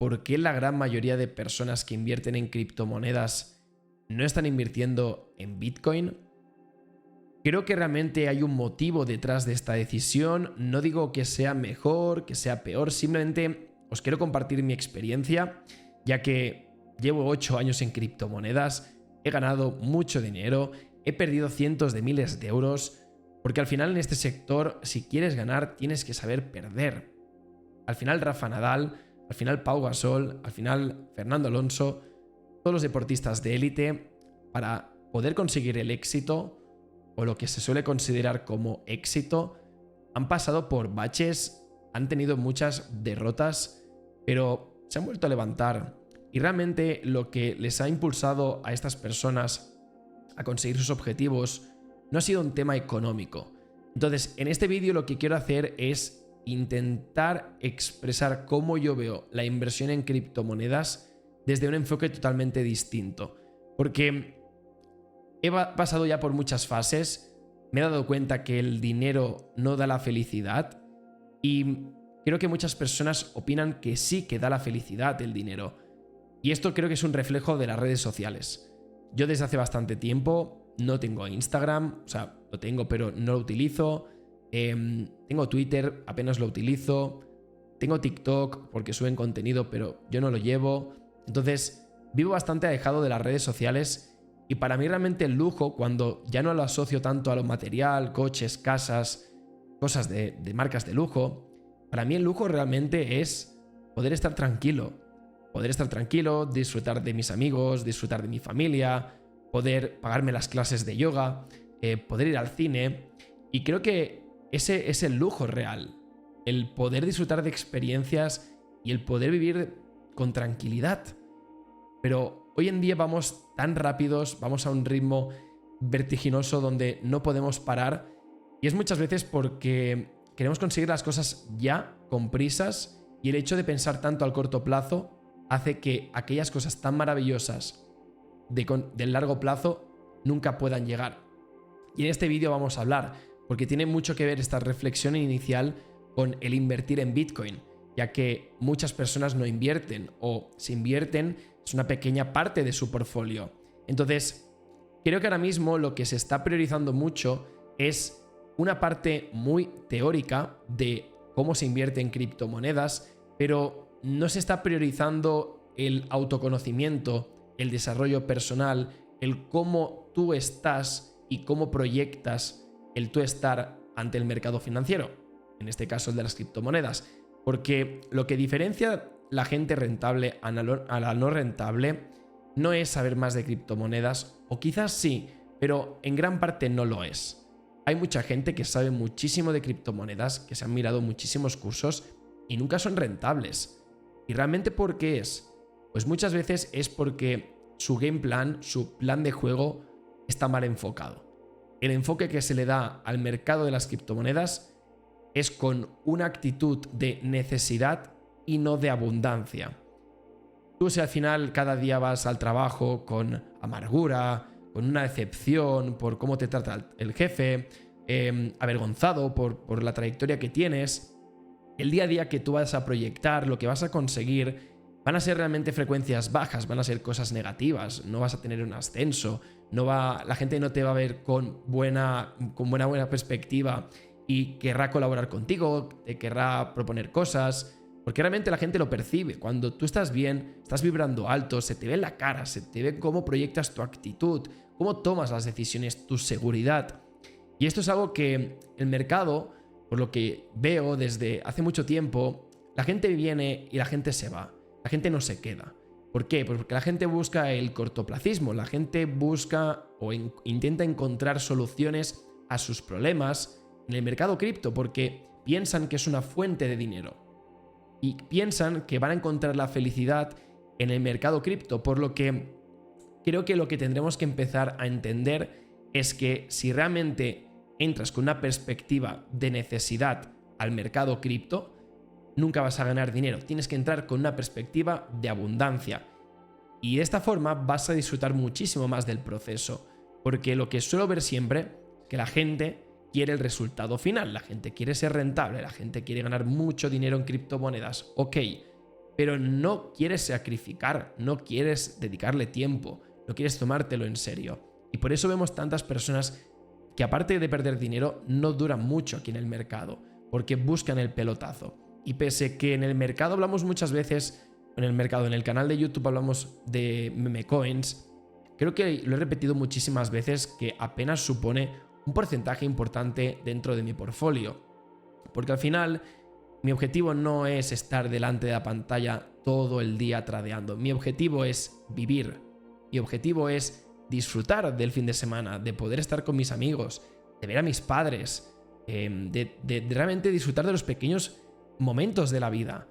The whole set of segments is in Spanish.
por qué la gran mayoría de personas que invierten en criptomonedas no están invirtiendo en Bitcoin. Creo que realmente hay un motivo detrás de esta decisión. No digo que sea mejor, que sea peor, simplemente os quiero compartir mi experiencia, ya que llevo 8 años en criptomonedas, he ganado mucho dinero, he perdido cientos de miles de euros, porque al final en este sector, si quieres ganar, tienes que saber perder. Al final Rafa Nadal, al final Pau Gasol, al final Fernando Alonso, todos los deportistas de élite, para poder conseguir el éxito, o lo que se suele considerar como éxito, han pasado por baches, han tenido muchas derrotas, pero se han vuelto a levantar. Y realmente lo que les ha impulsado a estas personas a conseguir sus objetivos no ha sido un tema económico. Entonces, en este vídeo lo que quiero hacer es intentar expresar cómo yo veo la inversión en criptomonedas desde un enfoque totalmente distinto. Porque he pasado ya por muchas fases, me he dado cuenta que el dinero no da la felicidad y creo que muchas personas opinan que sí que da la felicidad el dinero. Y esto creo que es un reflejo de las redes sociales. Yo desde hace bastante tiempo no tengo Instagram, o sea, lo tengo pero no lo utilizo. Tengo Twitter, apenas lo utilizo. Tengo TikTok porque suben contenido pero yo no lo llevo. Entonces vivo bastante alejado de las redes sociales. Y para mí realmente el lujo, cuando ya no lo asocio tanto a lo material, coches, casas, cosas de marcas de lujo, para mí el lujo realmente es poder estar tranquilo. Poder estar tranquilo, disfrutar de mis amigos, disfrutar de mi familia, poder pagarme las clases de yoga, poder ir al cine. Y creo que ese es el lujo real. El poder disfrutar de experiencias y el poder vivir con tranquilidad. Pero hoy en día vamos tan rápidos, vamos a un ritmo vertiginoso donde no podemos parar. Y es muchas veces porque queremos conseguir las cosas ya, con prisas, y el hecho de pensar tanto al corto plazo hace que aquellas cosas tan maravillosas del largo plazo nunca puedan llegar. Y en este vídeo vamos a hablar, porque tiene mucho que ver esta reflexión inicial con el invertir en Bitcoin, ya que muchas personas no invierten, o si invierten es una pequeña parte de su portfolio. Entonces, creo que ahora mismo lo que se está priorizando mucho es una parte muy teórica de cómo se invierte en criptomonedas, pero no se está priorizando el autoconocimiento, el desarrollo personal, el cómo tú estás y cómo proyectas el tú estar ante el mercado financiero, en este caso el de las criptomonedas. Porque lo que diferencia la gente rentable a la no rentable no es saber más de criptomonedas, o quizás sí, pero en gran parte no lo es. Hay mucha gente que sabe muchísimo de criptomonedas, que se han mirado muchísimos cursos y nunca son rentables. ¿Y realmente por qué es? Pues muchas veces es porque su game plan, su plan de juego está mal enfocado. El enfoque que se le da al mercado de las criptomonedas es con una actitud de necesidad y no de abundancia. Tú, si al final cada día vas al trabajo con amargura, con una decepción por cómo te trata el jefe, avergonzado por la trayectoria que tienes, el día a día que tú vas a proyectar, lo que vas a conseguir, van a ser realmente frecuencias bajas, van a ser cosas negativas, no vas a tener un ascenso, la gente no te va a ver con buena perspectiva y querrá colaborar contigo, te querrá proponer cosas, porque realmente la gente lo percibe. Cuando tú estás bien, estás vibrando alto, se te ve en la cara, se te ve cómo proyectas tu actitud, cómo tomas las decisiones, tu seguridad. Y esto es algo que el mercado, por lo que veo desde hace mucho tiempo, la gente viene y la gente se va. La gente no se queda. ¿Por qué? Pues porque la gente busca el cortoplacismo, la gente busca o intenta encontrar soluciones a sus problemas en el mercado cripto, porque piensan que es una fuente de dinero y piensan que van a encontrar la felicidad en el mercado cripto, por lo que creo que lo que tendremos que empezar a entender es que si realmente entras con una perspectiva de necesidad al mercado cripto, nunca vas a ganar dinero. Tienes que entrar con una perspectiva de abundancia. Y de esta forma vas a disfrutar muchísimo más del proceso. Porque lo que suelo ver siempre es que la gente quiere el resultado final. La gente quiere ser rentable. La gente quiere ganar mucho dinero en criptomonedas. Ok, pero no quieres sacrificar, no quieres dedicarle tiempo, no quieres tomártelo en serio. Y por eso vemos tantas personas que, aparte de perder dinero, no duran mucho aquí en el mercado, porque buscan el pelotazo. Y pese que en el mercado hablamos muchas veces, en el canal de YouTube hablamos de meme coins, creo que lo he repetido muchísimas veces que apenas supone un porcentaje importante dentro de mi portfolio. Porque al final mi objetivo no es estar delante de la pantalla todo el día tradeando. Mi objetivo es vivir. Mi objetivo es disfrutar del fin de semana, de poder estar con mis amigos, de ver a mis padres, de realmente disfrutar de los pequeños momentos de la vida.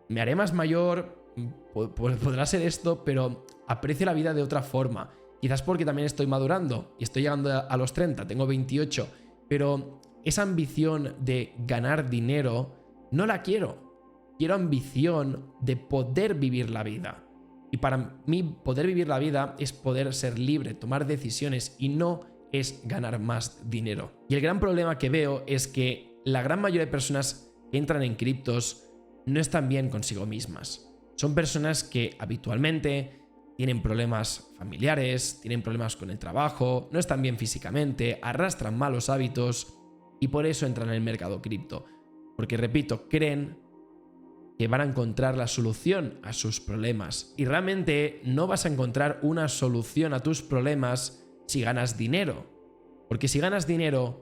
Me haré más mayor, podrá ser esto, pero aprecio la vida de otra forma. Quizás porque también estoy madurando y estoy llegando a los 30, tengo 28, pero esa ambición de ganar dinero no la quiero. Quiero ambición de poder vivir la vida. Y para mí poder vivir la vida es poder ser libre, tomar decisiones y no es ganar más dinero. Y el gran problema que veo es que la gran mayoría de personas que entran en criptos no están bien consigo mismas. Son personas que habitualmente tienen problemas familiares, tienen problemas con el trabajo, no están bien físicamente, arrastran malos hábitos y por eso entran en el mercado cripto. Porque, repito, creen que van a encontrar la solución a sus problemas. Y realmente no vas a encontrar una solución a tus problemas si ganas dinero. Porque si ganas dinero,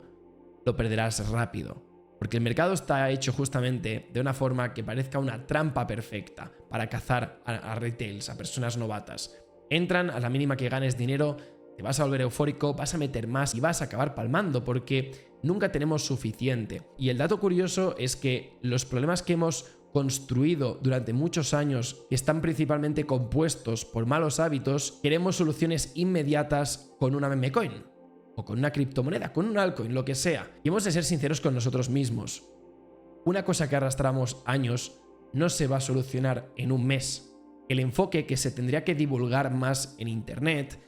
lo perderás rápido. Porque el mercado está hecho justamente de una forma que parezca una trampa perfecta para cazar a retails, a personas novatas. Entran, a la mínima que ganes dinero, te vas a volver eufórico, vas a meter más y vas a acabar palmando porque nunca tenemos suficiente. Y el dato curioso es que los problemas que hemos construido durante muchos años, que están principalmente compuestos por malos hábitos, queremos soluciones inmediatas con una meme coin o con una criptomoneda, con un altcoin, lo que sea. Y hemos de ser sinceros con nosotros mismos. Una cosa que arrastramos años no se va a solucionar en un mes. El enfoque que se tendría que divulgar más en internet,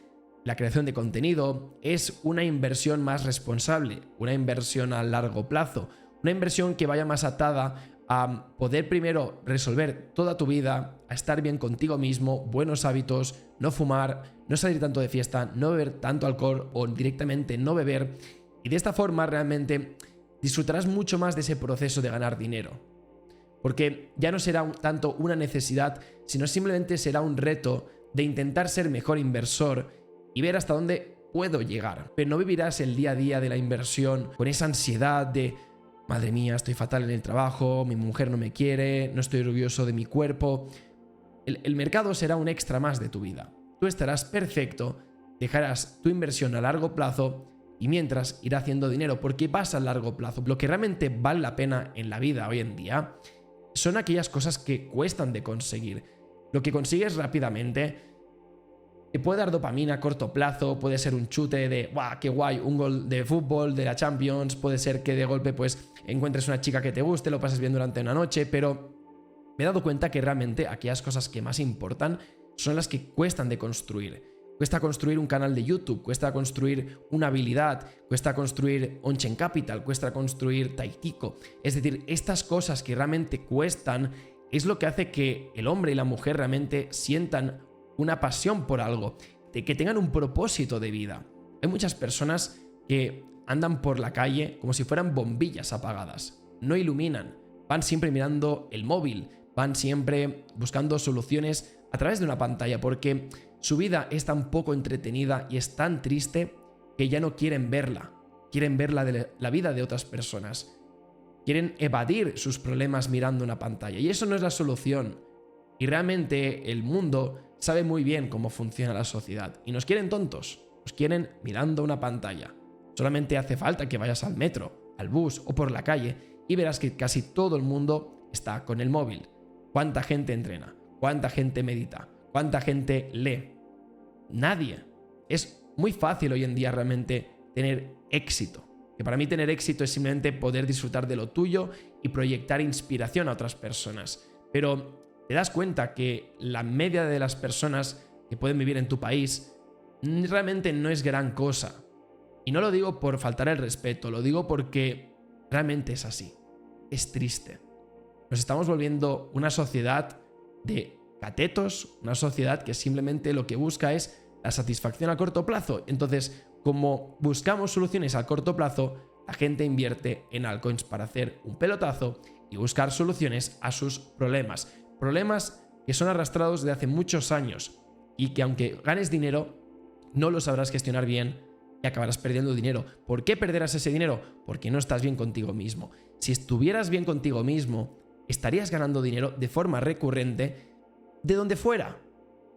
la creación de contenido, es una inversión más responsable, una inversión a largo plazo, una inversión que vaya más atada a poder primero resolver toda tu vida, a estar bien contigo mismo, buenos hábitos, no fumar, no salir tanto de fiesta, no beber tanto alcohol o directamente no beber. Y de esta forma realmente disfrutarás mucho más de ese proceso de ganar dinero. Porque ya no será tanto una necesidad, sino simplemente será un reto de intentar ser mejor inversor y ver hasta dónde puedo llegar. Pero no vivirás el día a día de la inversión con esa ansiedad de madre mía, estoy fatal en el trabajo, mi mujer no me quiere, no estoy orgulloso de mi cuerpo. El mercado será un extra más de tu vida. Tú estarás perfecto, dejarás tu inversión a largo plazo y mientras irá haciendo dinero porque vas a largo plazo. Lo que realmente vale la pena en la vida hoy en día son aquellas cosas que cuestan de conseguir. Lo que consigues rápidamente te puede dar dopamina a corto plazo, puede ser un chute de ¡guau, qué guay! Un gol de fútbol, de la Champions, puede ser que de golpe pues encuentres una chica que te guste, lo pases bien durante una noche, pero me he dado cuenta que realmente aquellas cosas que más importan son las que cuestan de construir. Cuesta construir un canal de YouTube, cuesta construir una habilidad, cuesta construir On-Chain Capital, cuesta construir Taitico. Es decir, estas cosas que realmente cuestan es lo que hace que el hombre y la mujer realmente sientan una pasión por algo, de que tengan un propósito de vida. Hay muchas personas que andan por la calle como si fueran bombillas apagadas, no iluminan, van siempre mirando el móvil, van siempre buscando soluciones a través de una pantalla porque su vida es tan poco entretenida y es tan triste que ya no quieren verla de la vida de otras personas. Quieren evadir sus problemas mirando una pantalla y eso no es la solución. Y realmente el mundo sabe muy bien cómo funciona la sociedad y nos quieren tontos, nos quieren mirando una pantalla. Solamente hace falta que vayas al metro, al bus o por la calle y verás que casi todo el mundo está con el móvil. ¿Cuánta gente entrena? ¿Cuánta gente medita? ¿Cuánta gente lee? Nadie. Es muy fácil hoy en día realmente tener éxito. Que para mí tener éxito es simplemente poder disfrutar de lo tuyo y proyectar inspiración a otras personas. Pero te das cuenta que la media de las personas que pueden vivir en tu país realmente no es gran cosa. Y no lo digo por faltar el respeto, lo digo porque realmente es así. Es triste. Nos estamos volviendo una sociedad de catetos, una sociedad que simplemente lo que busca es la satisfacción a corto plazo. Entonces, como buscamos soluciones a corto plazo, la gente invierte en altcoins para hacer un pelotazo y buscar soluciones a sus problemas. Problemas que son arrastrados de hace muchos años y que aunque ganes dinero, no lo sabrás gestionar bien y acabarás perdiendo dinero. ¿Por qué perderás ese dinero? Porque no estás bien contigo mismo. Si estuvieras bien contigo mismo, estarías ganando dinero de forma recurrente de donde fuera.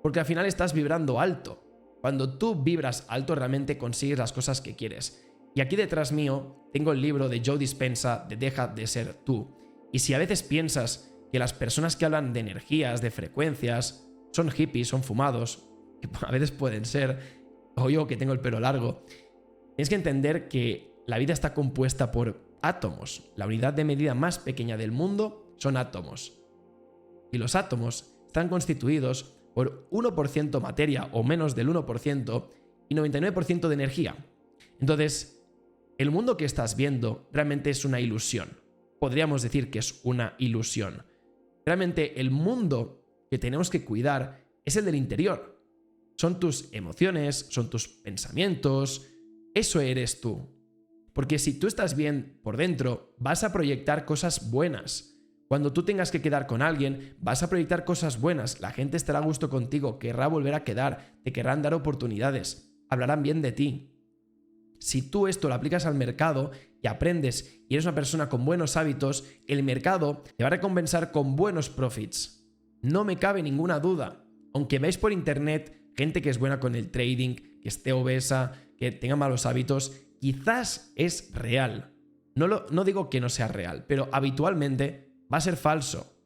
Porque al final estás vibrando alto. Cuando tú vibras alto, realmente consigues las cosas que quieres. Y aquí detrás mío tengo el libro de Joe Dispenza de Deja de ser tú. Y si a veces piensas que las personas que hablan de energías, de frecuencias, son hippies, son fumados, que a veces pueden ser, o yo que tengo el pelo largo, tienes que entender que la vida está compuesta por átomos. La unidad de medida más pequeña del mundo son átomos. Y los átomos están constituidos por 1% materia o menos del 1% y 99% de energía. Entonces, el mundo que estás viendo realmente es una ilusión. Podríamos decir que es una ilusión. Realmente el mundo que tenemos que cuidar es el del interior. Son tus emociones, son tus pensamientos, eso eres tú. Porque si tú estás bien por dentro, vas a proyectar cosas buenas. Cuando tú tengas que quedar con alguien, vas a proyectar cosas buenas, la gente estará a gusto contigo, querrá volver a quedar, te querrán dar oportunidades, hablarán bien de ti. Si tú esto lo aplicas al mercado y aprendes y eres una persona con buenos hábitos, el mercado te va a recompensar con buenos profits. No me cabe ninguna duda. Aunque veáis por internet gente que es buena con el trading, que esté obesa, que tenga malos hábitos, quizás es real. No digo que no sea real, pero habitualmente va a ser falso.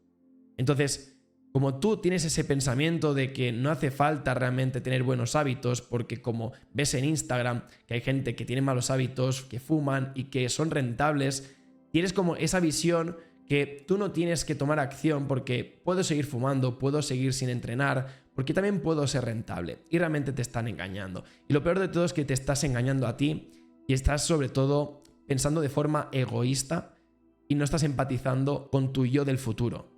Entonces, como tú tienes ese pensamiento de que no hace falta realmente tener buenos hábitos, porque como ves en Instagram que hay gente que tiene malos hábitos, que fuman y que son rentables, tienes como esa visión que tú no tienes que tomar acción porque puedo seguir fumando, puedo seguir sin entrenar, porque también puedo ser rentable. Y realmente te están engañando. Y lo peor de todo es que te estás engañando a ti y estás sobre todo pensando de forma egoísta y no estás empatizando con tu yo del futuro.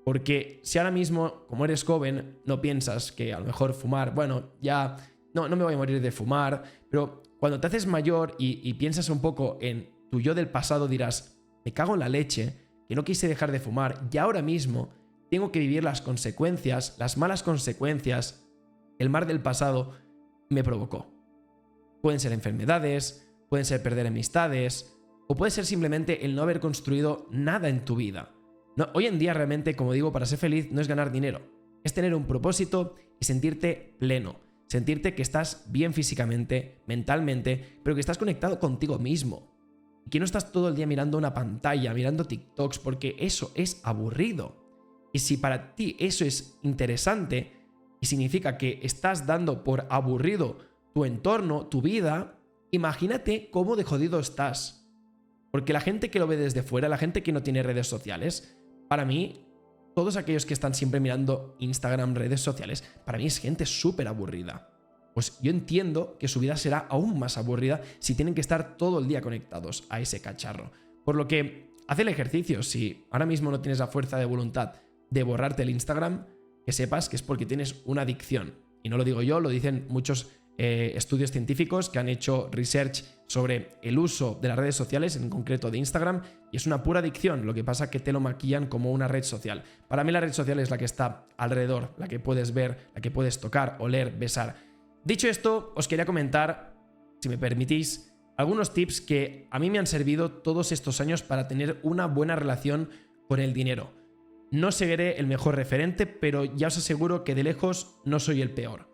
Porque si ahora mismo, como eres joven, no piensas que a lo mejor fumar, bueno, ya no me voy a morir de fumar, pero cuando te haces mayor y piensas un poco en tu yo del pasado, dirás, me cago en la leche, que no quise dejar de fumar y ahora mismo tengo que vivir las consecuencias, las malas consecuencias, el mal del pasado me provocó. Pueden ser enfermedades, pueden ser perder amistades, o puede ser simplemente el no haber construido nada en tu vida. No, hoy en día realmente, como digo, para ser feliz no es ganar dinero, es tener un propósito y sentirte pleno, sentirte que estás bien físicamente, mentalmente, pero que estás conectado contigo mismo. Y que no estás todo el día mirando una pantalla, mirando TikToks, porque eso es aburrido. Y si para ti eso es interesante y significa que estás dando por aburrido tu entorno, tu vida, imagínate cómo de jodido estás. Porque la gente que lo ve desde fuera, la gente que no tiene redes sociales, para mí, todos aquellos que están siempre mirando Instagram, redes sociales, para mí es gente súper aburrida. Pues yo entiendo que su vida será aún más aburrida si tienen que estar todo el día conectados a ese cacharro. Por lo que, haz el ejercicio. Si ahora mismo no tienes la fuerza de voluntad de borrarte el Instagram, que sepas que es porque tienes una adicción. Y no lo digo yo, lo dicen muchos estudios científicos que han hecho research sobre el uso de las redes sociales, en concreto de Instagram, y es una pura adicción. Lo que pasa es que te lo maquillan como una red social. Para mí la red social es la que está alrededor, la que puedes ver, la que puedes tocar, oler, besar. Dicho esto, os quería comentar, si me permitís, algunos tips que a mí me han servido todos estos años para tener una buena relación con el dinero. No seré el mejor referente, pero ya os aseguro que de lejos no soy el peor.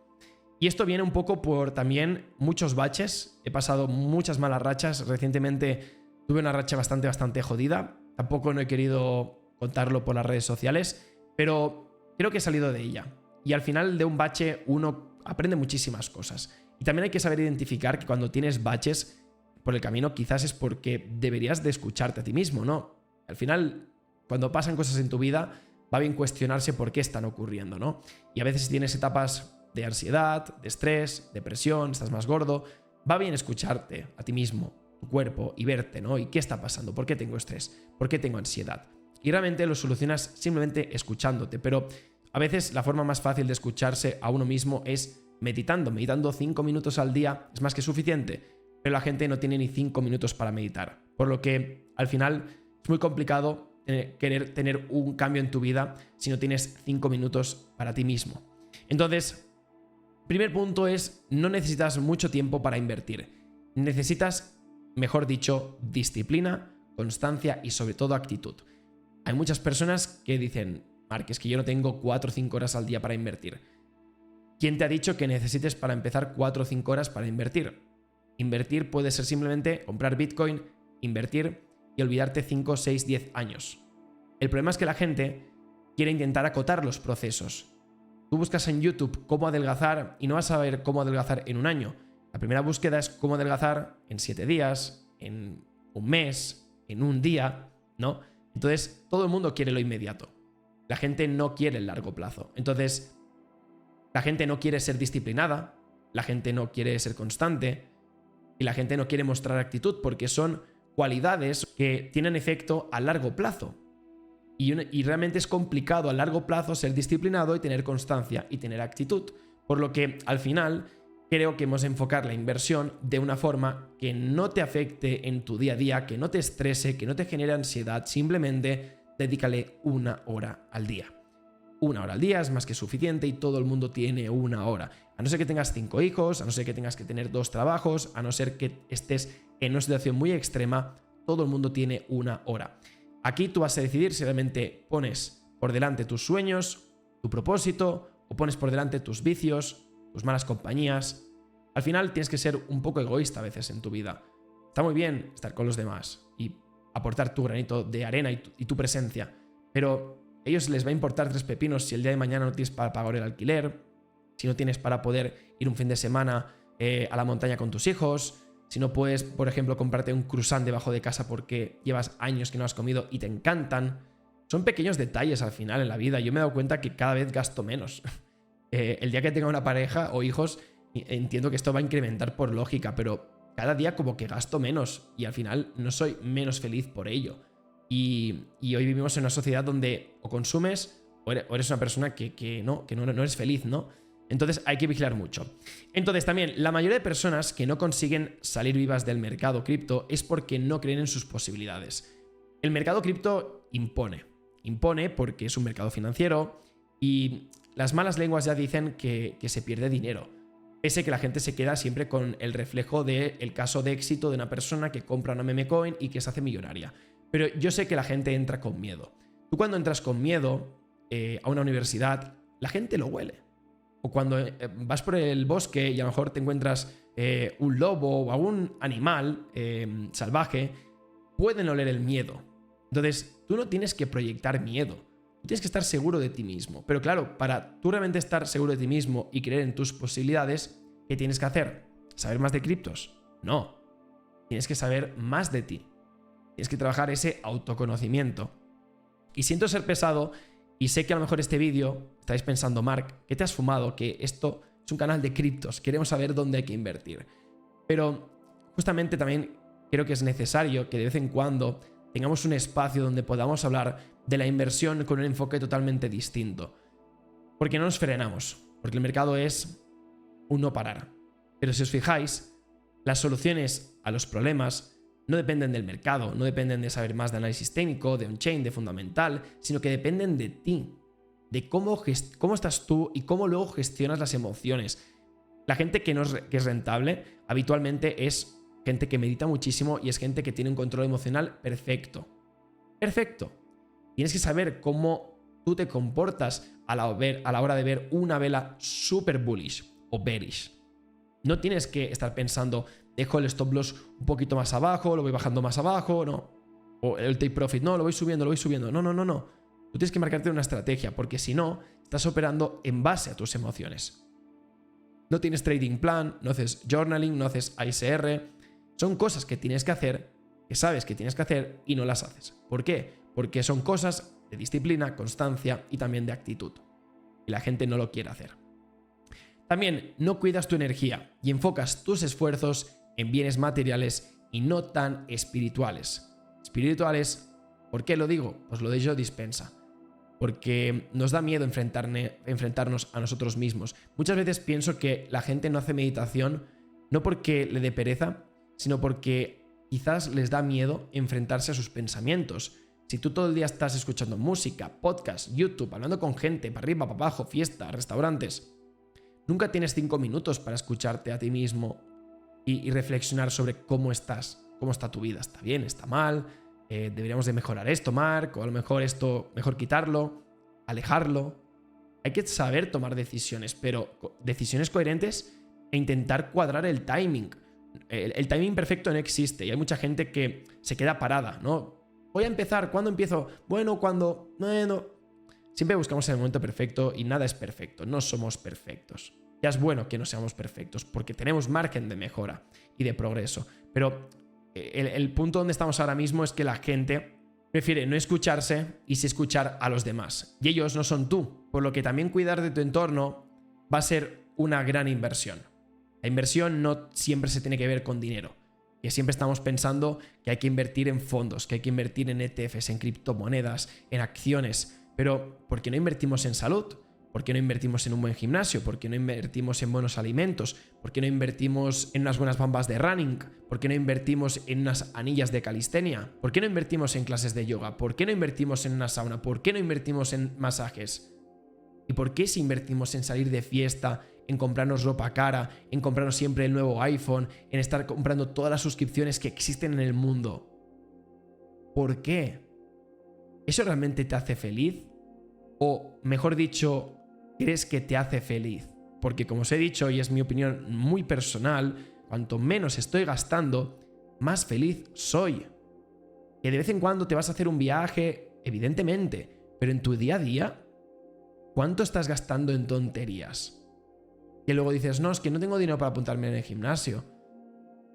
Y esto viene un poco por también muchos baches. He pasado muchas malas rachas. Recientemente tuve una racha bastante jodida. Tampoco no he querido contarlo por las redes sociales, pero creo que he salido de ella. Y al final de un bache uno aprende muchísimas cosas. Y también hay que saber identificar que cuando tienes baches por el camino quizás es porque deberías de escucharte a ti mismo, ¿no? Al final, cuando pasan cosas en tu vida, va bien cuestionarse por qué están ocurriendo, ¿no? Y a veces tienes etapas de ansiedad, de estrés, depresión, estás más gordo, va bien escucharte a ti mismo, tu cuerpo y verte, ¿no? ¿Y qué está pasando? ¿Por qué tengo estrés? ¿Por qué tengo ansiedad? Y realmente lo solucionas simplemente escuchándote, pero A veces la forma más fácil de escucharse a uno mismo es meditando. Meditando 5 minutos al día es más que suficiente, pero la gente no tiene ni 5 minutos para meditar. Por lo que al final es muy complicado querer tener un cambio en tu vida si no tienes 5 minutos para ti mismo. Entonces, primer punto es, no necesitas mucho tiempo para invertir. Necesitas, mejor dicho, disciplina, constancia y sobre todo actitud. Hay muchas personas que dicen, Marc, es que yo no tengo 4 o 5 horas al día para invertir. ¿Quién te ha dicho que necesites para empezar 4 o 5 horas para invertir? Invertir puede ser simplemente comprar Bitcoin, invertir y olvidarte 5, 6, 10 años. El problema es que la gente quiere intentar acotar los procesos. Tú buscas en YouTube cómo adelgazar y no vas a ver cómo adelgazar en un año. La primera búsqueda es cómo adelgazar en 7 días, en un mes, en un día, ¿no? Entonces, todo el mundo quiere lo inmediato. La gente no quiere el largo plazo. Entonces, la gente no quiere ser disciplinada, la gente no quiere ser constante y la gente no quiere mostrar actitud porque son cualidades que tienen efecto a largo plazo. Y realmente es complicado a largo plazo ser disciplinado y tener constancia y tener actitud. Por lo que al final creo que hemos de enfocar la inversión de una forma que no te afecte en tu día a día, que no te estrese, que no te genere ansiedad. Simplemente dedícale 1 hora al día. 1 hora al día es más que suficiente y todo el mundo tiene 1 hora. A no ser que tengas 5 hijos, a no ser que tengas que tener 2 trabajos, a no ser que estés en una situación muy extrema, todo el mundo tiene 1 hora. Aquí tú vas a decidir si realmente pones por delante tus sueños, tu propósito, o pones por delante tus vicios, tus malas compañías. Al final tienes que ser un poco egoísta a veces en tu vida. Está muy bien estar con los demás y aportar tu granito de arena y tu presencia, pero a ellos les va a importar 3 pepinos si el día de mañana no tienes para pagar el alquiler, si no tienes para poder ir un fin de semana a la montaña con tus hijos, si no puedes, por ejemplo, comprarte un croissant debajo de casa porque llevas años que no has comido y te encantan. Son pequeños detalles al final en la vida. Yo me he dado cuenta que cada vez gasto menos. El día que tenga una pareja o hijos, entiendo que esto va a incrementar por lógica, pero cada día como que gasto menos y al final no soy menos feliz por ello. Y hoy vivimos en una sociedad donde o consumes o eres una persona que no eres feliz, ¿no? Entonces hay que vigilar mucho. Entonces también la mayoría de personas que no consiguen salir vivas del mercado cripto es porque no creen en sus posibilidades. El mercado cripto impone porque es un mercado financiero y las malas lenguas ya dicen que se pierde dinero. Pese que la gente se queda siempre con el reflejo del caso de éxito de una persona que compra una meme coin y que se hace millonaria. Pero yo sé que la gente entra con miedo. Tú cuando entras con miedo a una universidad, la gente lo huele. O cuando vas por el bosque y a lo mejor te encuentras un lobo o algún animal salvaje, pueden oler el miedo. Entonces, tú no tienes que proyectar miedo. Tú tienes que estar seguro de ti mismo. Pero claro, para tú realmente estar seguro de ti mismo y creer en tus posibilidades, ¿qué tienes que hacer? ¿Saber más de criptos? No. Tienes que saber más de ti. Tienes que trabajar ese autoconocimiento. Y siento ser pesado y sé que a lo mejor este vídeo estáis pensando, Marc, ¿qué te has fumado? Que esto es un canal de criptos, queremos saber dónde hay que invertir. Pero justamente también creo que es necesario que de vez en cuando tengamos un espacio donde podamos hablar de la inversión con un enfoque totalmente distinto. Porque no nos frenamos, porque el mercado es un no parar. Pero si os fijáis, las soluciones a los problemas no dependen del mercado, no dependen de saber más de análisis técnico, de on-chain, de fundamental, sino que dependen de ti, de cómo estás tú y cómo luego gestionas las emociones. La gente que es rentable habitualmente es gente que medita muchísimo y es gente que tiene un control emocional perfecto. Perfecto. Tienes que saber cómo tú te comportas a la hora de ver una vela super bullish o bearish. No tienes que estar pensando, dejo el stop loss un poquito más abajo, lo voy bajando más abajo, no. O el take profit, no, lo voy subiendo. No. Tú tienes que marcarte una estrategia, porque si no, estás operando en base a tus emociones. No tienes trading plan, no haces journaling, no haces ICR. Son cosas que tienes que hacer, que sabes que tienes que hacer y no las haces. ¿Por qué? Porque son cosas de disciplina, constancia y también de actitud. Y la gente no lo quiere hacer. También no cuidas tu energía y enfocas tus esfuerzos en bienes materiales y no tan espirituales. Espirituales, ¿por qué lo digo? Pues lo de Joe Dispenza. porque nos da miedo enfrentarnos a nosotros mismos. Muchas veces pienso que la gente no hace meditación no porque le dé pereza, sino porque quizás les da miedo enfrentarse a sus pensamientos. Si tú todo el día estás escuchando música, podcast, YouTube, hablando con gente, para arriba, para abajo, fiesta, restaurantes, nunca tienes 5 minutos para escucharte a ti mismo y reflexionar sobre cómo estás, cómo está tu vida. ¿Está bien? ¿Está mal? Deberíamos de mejorar esto, Marc, o a lo mejor esto, mejor quitarlo, alejarlo. Hay que saber tomar decisiones, pero decisiones coherentes e intentar cuadrar el timing. El timing perfecto no existe y hay mucha gente que se queda parada, ¿no? Voy a empezar, ¿cuándo empiezo? Bueno, ¿cuándo? Bueno. Siempre buscamos el momento perfecto y nada es perfecto, no somos perfectos. Ya es bueno que no seamos perfectos porque tenemos margen de mejora y de progreso, pero el punto donde estamos ahora mismo es que la gente prefiere no escucharse y sí escuchar a los demás. Y ellos no son tú, por lo que también cuidar de tu entorno va a ser una gran inversión. La inversión no siempre se tiene que ver con dinero, que siempre estamos pensando que hay que invertir en fondos, que hay que invertir en ETFs, en criptomonedas, en acciones, pero ¿por qué no invertimos en salud? ¿Por qué no invertimos en un buen gimnasio? ¿Por qué no invertimos en buenos alimentos? ¿Por qué no invertimos en unas buenas bambas de running? ¿Por qué no invertimos en unas anillas de calistenia? ¿Por qué no invertimos en clases de yoga? ¿Por qué no invertimos en una sauna? ¿Por qué no invertimos en masajes? ¿Y por qué si invertimos en salir de fiesta, en comprarnos ropa cara, en comprarnos siempre el nuevo iPhone, en estar comprando todas las suscripciones que existen en el mundo? ¿Por qué? ¿Eso realmente te hace feliz? O, mejor dicho, ¿crees que te hace feliz? Porque como os he dicho, y es mi opinión muy personal, cuanto menos estoy gastando, más feliz soy. Que de vez en cuando te vas a hacer un viaje, evidentemente, pero en tu día a día, ¿cuánto estás gastando en tonterías? Que luego dices, no, es que no tengo dinero para apuntarme en el gimnasio.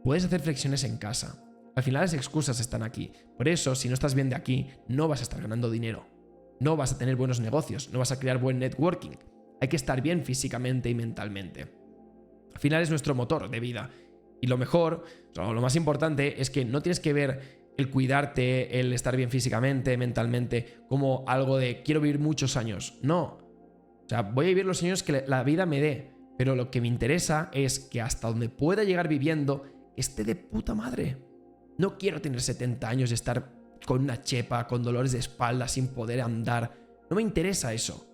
Puedes hacer flexiones en casa. Al final las excusas están aquí. Por eso, si no estás bien de aquí, no vas a estar ganando dinero. No vas a tener buenos negocios, no vas a crear buen networking. Hay que estar bien físicamente y mentalmente. Al final es nuestro motor de vida. Y lo mejor, o lo más importante, es que no tienes que ver el cuidarte, el estar bien físicamente, mentalmente, como algo de quiero vivir muchos años. No. O sea, voy a vivir los años que la vida me dé. Pero lo que me interesa es que hasta donde pueda llegar viviendo esté de puta madre. No quiero tener 70 años y estar con una chepa, con dolores de espalda, sin poder andar. No me interesa eso.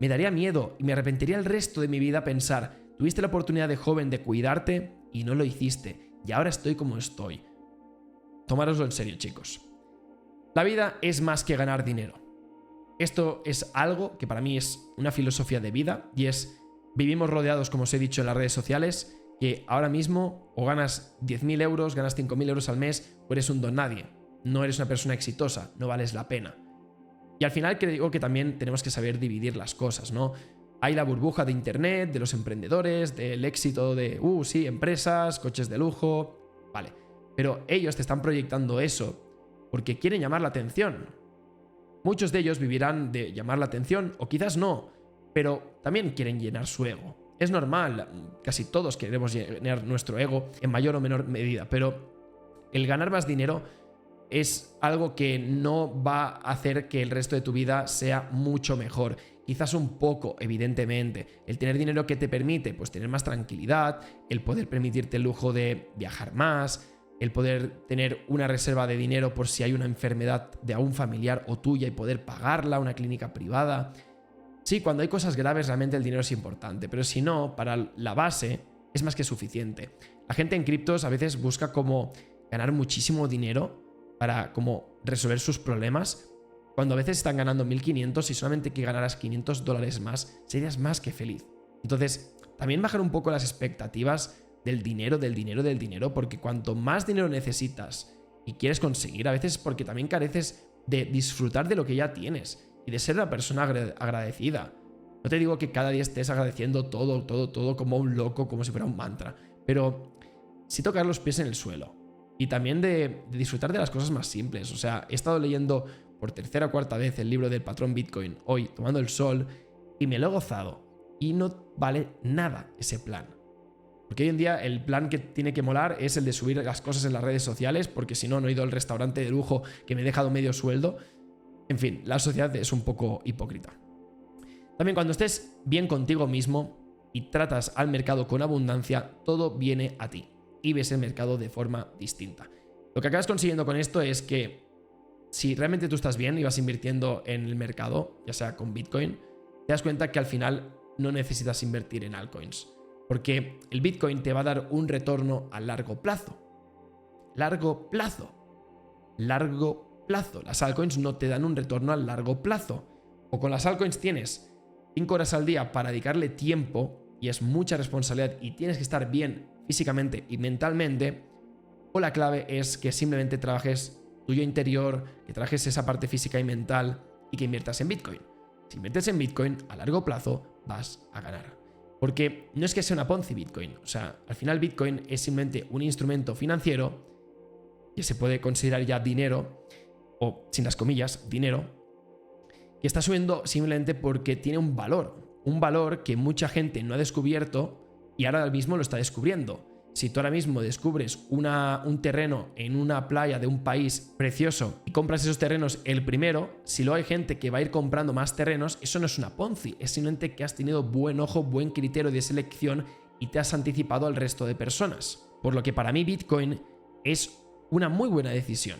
Me daría miedo y me arrepentiría el resto de mi vida pensar, tuviste la oportunidad de joven de cuidarte y no lo hiciste. Y ahora estoy como estoy. Tomároslo en serio, chicos. La vida es más que ganar dinero. Esto es algo que para mí es una filosofía de vida y es... Vivimos rodeados, como os he dicho en las redes sociales, que ahora mismo o ganas 10.000 euros, ganas 5.000 euros al mes, o eres un don nadie. No eres una persona exitosa, no vales la pena. Y al final creo que también tenemos que saber dividir las cosas, ¿no? Hay la burbuja de internet, de los emprendedores, del éxito de, sí, empresas, coches de lujo, vale. Pero ellos te están proyectando eso porque quieren llamar la atención. Muchos de ellos vivirán de llamar la atención, o quizás no, pero también quieren llenar su ego. Es normal, casi todos queremos llenar nuestro ego en mayor o menor medida, pero el ganar más dinero es algo que no va a hacer que el resto de tu vida sea mucho mejor. Quizás un poco, evidentemente. El tener dinero que te permite, pues tener más tranquilidad, el poder permitirte el lujo de viajar más, el poder tener una reserva de dinero por si hay una enfermedad de algún familiar o tuya y poder pagarla, una clínica privada. Sí, cuando hay cosas graves realmente el dinero es importante, pero si no, para la base es más que suficiente. La gente en criptos a veces busca como ganar muchísimo dinero para como resolver sus problemas, cuando a veces están ganando 1.500 y solamente que ganaras $500 más, serías más que feliz. Entonces, también bajar un poco las expectativas del dinero, porque cuanto más dinero necesitas y quieres conseguir, a veces es porque también careces de disfrutar de lo que ya tienes y de ser una persona agradecida. No te digo que cada día estés agradeciendo todo como un loco, como si fuera un mantra, pero sí tocar los pies en el suelo y también de disfrutar de las cosas más simples. O sea, he estado leyendo por tercera o cuarta vez el libro del patrón Bitcoin hoy, tomando el sol, y me lo he gozado y no vale nada ese plan. Porque hoy en día el plan que tiene que molar es el de subir las cosas en las redes sociales, porque si no, no he ido al restaurante de lujo que me he dejado medio sueldo. En fin, la sociedad es un poco hipócrita. También cuando estés bien contigo mismo y tratas al mercado con abundancia, todo viene a ti y ves el mercado de forma distinta. Lo que acabas consiguiendo con esto es que si realmente tú estás bien y vas invirtiendo en el mercado, ya sea con Bitcoin, te das cuenta que al final no necesitas invertir en altcoins, porque el Bitcoin te va a dar un retorno a largo plazo. Largo plazo. Largo plazo. Las altcoins no te dan un retorno a largo plazo. O con las altcoins tienes 5 horas al día para dedicarle tiempo y es mucha responsabilidad y tienes que estar bien físicamente y mentalmente, o la clave es que simplemente trabajes tuyo interior, que trabajes esa parte física y mental y que inviertas en Bitcoin. Si inviertes en Bitcoin, a largo plazo vas a ganar. Porque no es que sea una Ponzi Bitcoin. O sea, al final Bitcoin es simplemente un instrumento financiero que se puede considerar ya dinero, o sin las comillas, dinero, que está subiendo simplemente porque tiene un valor que mucha gente no ha descubierto y ahora mismo lo está descubriendo. Si tú ahora mismo descubres un terreno en una playa de un país precioso y compras esos terrenos el primero, si luego hay gente que va a ir comprando más terrenos, eso no es una Ponzi, es simplemente que has tenido buen ojo, buen criterio de selección y te has anticipado al resto de personas. Por lo que para mí Bitcoin es una muy buena decisión.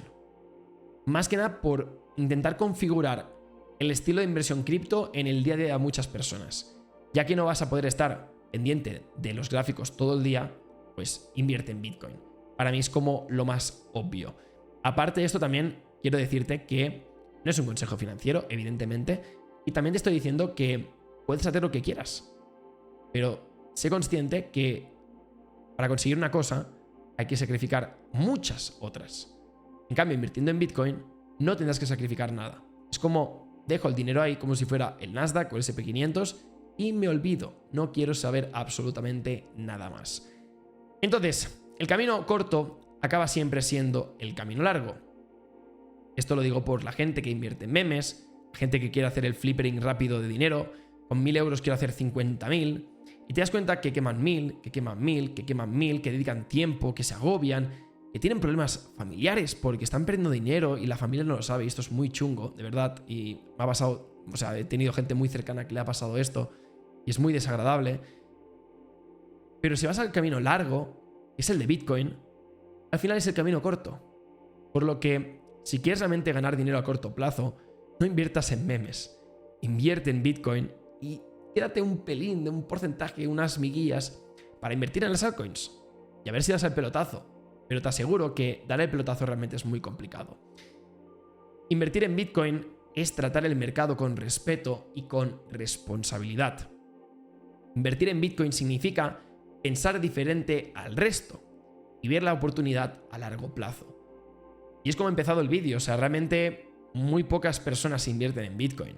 Más que nada por intentar configurar el estilo de inversión cripto en el día a día de muchas personas. Ya que no vas a poder estar pendiente de los gráficos todo el día, pues invierte en Bitcoin. Para mí es como lo más obvio. Aparte de esto también quiero decirte que no es un consejo financiero, evidentemente, y también te estoy diciendo que puedes hacer lo que quieras, pero sé consciente que para conseguir una cosa hay que sacrificar muchas otras. En cambio, invirtiendo en Bitcoin no tendrás que sacrificar nada. Es como dejo el dinero ahí como si fuera el Nasdaq o el SP500 y me olvido. No quiero saber absolutamente nada más. Entonces, el camino corto acaba siempre siendo el camino largo. Esto lo digo por la gente que invierte en memes, la gente que quiere hacer el flippering rápido de dinero, con 1.000 euros quiero hacer 50.000, y te das cuenta que queman 1.000, que queman 1.000, que queman 1.000, que dedican tiempo, que se agobian, que tienen problemas familiares porque están perdiendo dinero y la familia no lo sabe, y esto es muy chungo, de verdad, y me ha pasado, o sea, he tenido gente muy cercana que le ha pasado esto, y es muy desagradable. Pero si vas al camino largo, que es el de Bitcoin, al final es el camino corto. Por lo que, si quieres realmente ganar dinero a corto plazo, no inviertas en memes. Invierte en Bitcoin y quédate un pelín de un porcentaje, unas miguillas, para invertir en las altcoins. Y a ver si das el pelotazo. Pero te aseguro que dar el pelotazo realmente es muy complicado. Invertir en Bitcoin es tratar el mercado con respeto y con responsabilidad. Invertir en Bitcoin significa pensar diferente al resto y ver la oportunidad a largo plazo. Y es como ha empezado el vídeo, o sea, realmente muy pocas personas invierten en Bitcoin.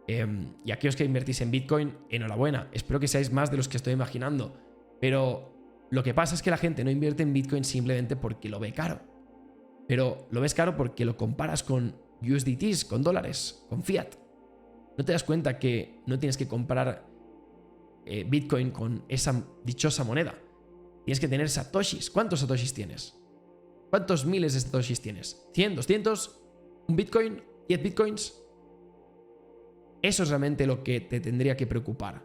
Y aquellos que invertís en Bitcoin, enhorabuena, espero que seáis más de los que estoy imaginando. Pero lo que pasa es que la gente no invierte en Bitcoin simplemente porque lo ve caro. Pero lo ves caro porque lo comparas con USDTs, con dólares, con fiat. No te das cuenta que no tienes que comprar Bitcoin con esa dichosa moneda. Tienes que tener satoshis. ¿Cuántos satoshis tienes? ¿Cuántos miles de satoshis tienes? ¿100? ¿200? ¿Un Bitcoin? ¿10 Bitcoins? Eso es realmente lo que te tendría que preocupar.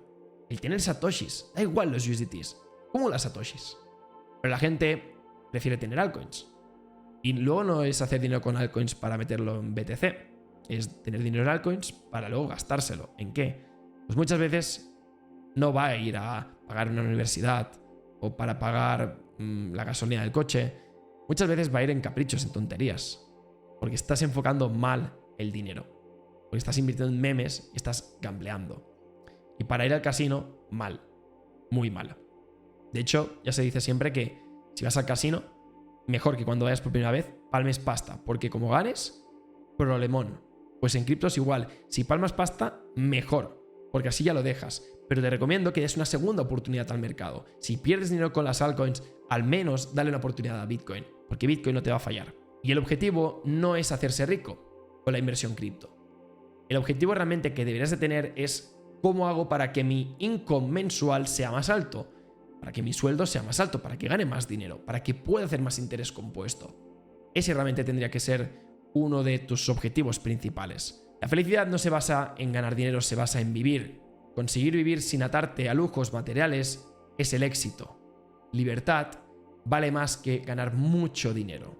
El tener satoshis. Da igual los USDTs. ¿Cómo las satoshis? Pero la gente prefiere tener altcoins. Y luego no es hacer dinero con altcoins para meterlo en BTC. Es tener dinero en altcoins para luego gastárselo. ¿En qué? Pues muchas veces no va a ir a pagar una universidad o para pagar la gasolina del coche. Muchas veces va a ir en caprichos, en tonterías. Porque estás enfocando mal el dinero. Porque estás invirtiendo en memes y estás gambleando. Y para ir al casino, mal. Muy mal. De hecho, ya se dice siempre que si vas al casino, mejor que cuando vayas por primera vez, palmes pasta. Porque como ganes, problemón. Pues en criptos igual. Si palmas pasta, mejor. Porque así ya lo dejas. Pero te recomiendo que des una segunda oportunidad al mercado. Si pierdes dinero con las altcoins, al menos dale una oportunidad a Bitcoin. Porque Bitcoin no te va a fallar. Y el objetivo no es hacerse rico con la inversión cripto. El objetivo realmente que deberías de tener es cómo hago para que mi income mensual sea más alto. Para que mi sueldo sea más alto, para que gane más dinero, para que pueda hacer más interés compuesto. Ese realmente tendría que ser uno de tus objetivos principales. La felicidad no se basa en ganar dinero, se basa en vivir. Conseguir vivir sin atarte a lujos materiales es el éxito. Libertad vale más que ganar mucho dinero.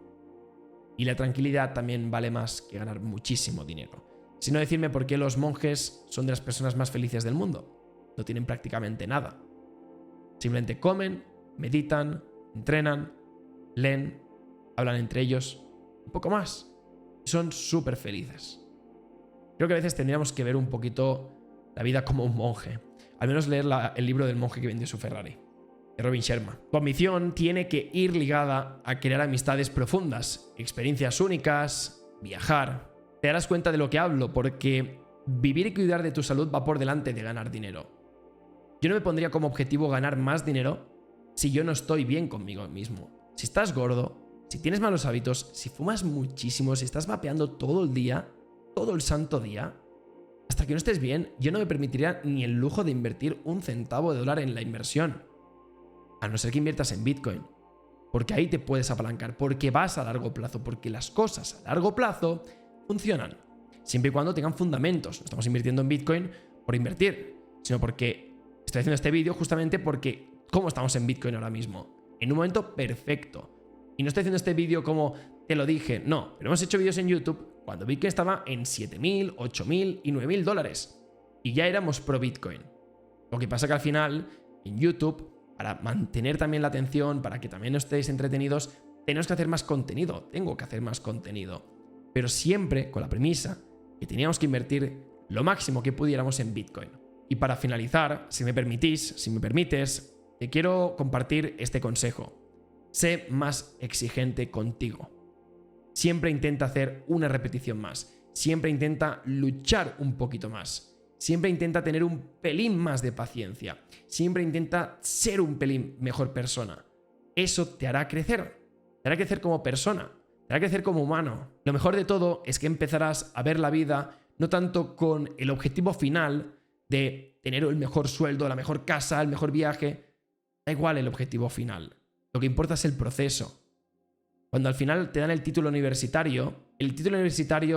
Y la tranquilidad también vale más que ganar muchísimo dinero. Si no, decirme por qué los monjes son de las personas más felices del mundo. No tienen prácticamente nada. Simplemente comen, meditan, entrenan, leen, hablan entre ellos, un poco más. Son súper felices. Creo que a veces tendríamos que ver un poquito la vida como un monje. Al menos leer el libro del monje que vendió su Ferrari, de Robin Sharma. Tu ambición tiene que ir ligada a crear amistades profundas, experiencias únicas, viajar. Te darás cuenta de lo que hablo, porque vivir y cuidar de tu salud va por delante de ganar dinero. Yo no me pondría como objetivo ganar más dinero si yo no estoy bien conmigo mismo. Si estás gordo, si tienes malos hábitos, si fumas muchísimo, si estás vapeando todo el día, todo el santo día, hasta que no estés bien, yo no me permitiría ni el lujo de invertir un centavo de dólar en la inversión. A no ser que inviertas en Bitcoin. Porque ahí te puedes apalancar, porque vas a largo plazo, porque las cosas a largo plazo funcionan. Siempre y cuando tengan fundamentos. No estamos invirtiendo en Bitcoin por invertir, sino porque estoy haciendo este vídeo justamente porque cómo estamos en Bitcoin ahora mismo. En un momento perfecto. Y no estoy haciendo este vídeo como te lo dije, no. Pero hemos hecho vídeos en YouTube cuando Bitcoin estaba en 7.000, 8.000 y 9.000 dólares. Y ya éramos pro Bitcoin. Lo que pasa que al final, en YouTube, para mantener también la atención, para que también estéis entretenidos, tenemos que hacer más contenido. Tengo que hacer más contenido. Pero siempre con la premisa que teníamos que invertir lo máximo que pudiéramos en Bitcoin. Y para finalizar, si me permites, te quiero compartir este consejo. Sé más exigente contigo. Siempre intenta hacer una repetición más. Siempre intenta luchar un poquito más. Siempre intenta tener un pelín más de paciencia. Siempre intenta ser un pelín mejor persona. Eso te hará crecer. Te hará crecer como persona. Te hará crecer como humano. Lo mejor de todo es que empezarás a ver la vida no tanto con el objetivo final de tener el mejor sueldo, la mejor casa, el mejor viaje. Da igual el objetivo final. Lo que importa es el proceso. Cuando al final te dan el título universitario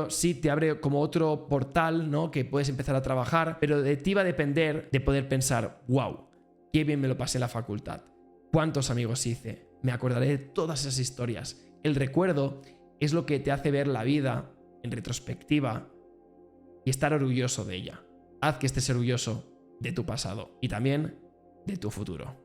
sí te abre como otro portal, ¿no? Que puedes empezar a trabajar, pero de ti va a depender de poder pensar, wow, qué bien me lo pasé en la facultad, cuántos amigos hice, me acordaré de todas esas historias. El recuerdo es lo que te hace ver la vida en retrospectiva y estar orgulloso de ella. Haz que estés orgulloso de tu pasado y también de tu futuro.